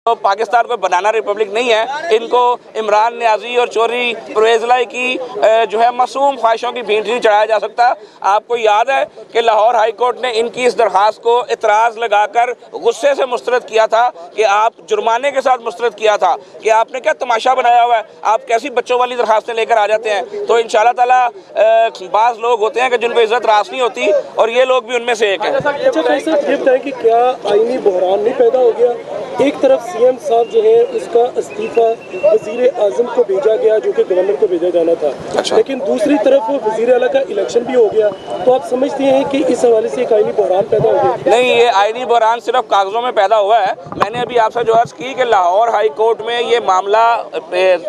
तो पाकिस्तान कोई बनाना रिपब्लिक नहीं है। इनको इमरान न्याजी और चौधरी परवेज़ इलाही की जो है मासूम ख्वाहिशों की भेंट नहीं चढ़ाया जा सकता। आपको याद है कि लाहौर हाई कोर्ट ने इनकी इस दरख्वास्त को इतराज़ लगाकर गुस्से से मुस्तरद किया था कि आप जुर्माने के साथ मुस्तरद किया था कि आपने क्या तमाशा बनाया हुआ है, आप कैसी बच्चों वाली दरख्वास्तें लेकर आ जाते हैं। तो इंशाअल्लाह ताला बाज़ लोग होते हैं कि जिनको इज़्ज़त रास नहीं होती और ये लोग भी उनमें से एक हैं। अच्छा भाई साहब, ये बताएं कि क्या आईनी बहरान नहीं पैदा हो गया? एक तरफ सीएम साहब जो है उसका इस्तीफा वजीर आजम को भेजा गया जो कि गवर्नर को भेजा जाना था। अच्छा। लेकिन दूसरी तरफ वजीर आला का इलेक्शन भी हो गया, तो आप समझते हैं कि इस हवाले से एक आईनी बहरान पैदा हो गया? नहीं, ये आईनी बहरान सिर्फ कागजों में पैदा हुआ है। मैंने अभी आपसे जो अर्ज की कि लाहौर हाई कोर्ट में ये मामला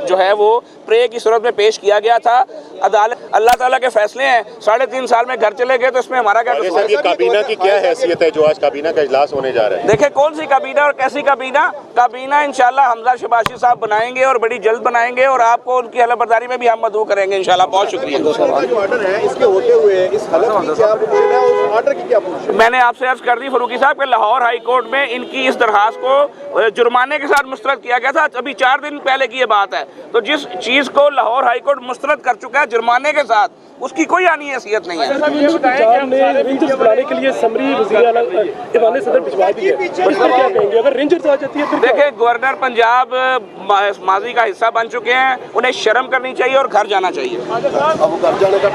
जो है वो प्रे की सूरत में पेश किया गया था। अदालत अल्लाह ताला के फैसले हैं, 3.5 साल में घर चले गए तो इसमें हमारा क्या कसूर है? ये काबीना की क्या हैसियत है जो आज काबीना का इजलास होने जा रहा है? देखिए कौन सी काबीना और कैसी काबीना इंशाल्लाह हमजा शबाशी साहब बनाएंगे और बड़ी जल्द बनाएंगे और आपको उनकी हलफबर्दारी में भी हम मदऊ करेंगे इंशाल्लाह। बहुत शुक्रिया। जो ऑर्डर है इसके होते हुए इस हलफ की क्या पोजीशन है, उस ऑर्डर की क्या पोजीशन है? मैंने आपसे अर्ज कर दी फरूकी साहब कि लाहौर हाई कोर्ट में इनकी इस दरखास्त को जुर्माने के साथ मुस्तरद किया गया था। अभी 4 दिन पहले की ये बात है। तो जिस चीज़ को लाहौर हाई कोर्ट मुस्तरद कर चुका है जुर्माने के साथ, उसकी कोई आनी हैसियत नहीं है। पंजाब ने रेंजर्स बनाने के लिए समरी वजीर आला ईवान सदर भिजवा दी है, इस पर क्या कहेंगे अगर रेंजर्स आ जाती है? देखिए गवर्नर पंजाब माजी का हिस्सा बन चुके हैं, उन्हें शर्म करनी चाहिए और घर जाना चाहिए। अब घर जाने का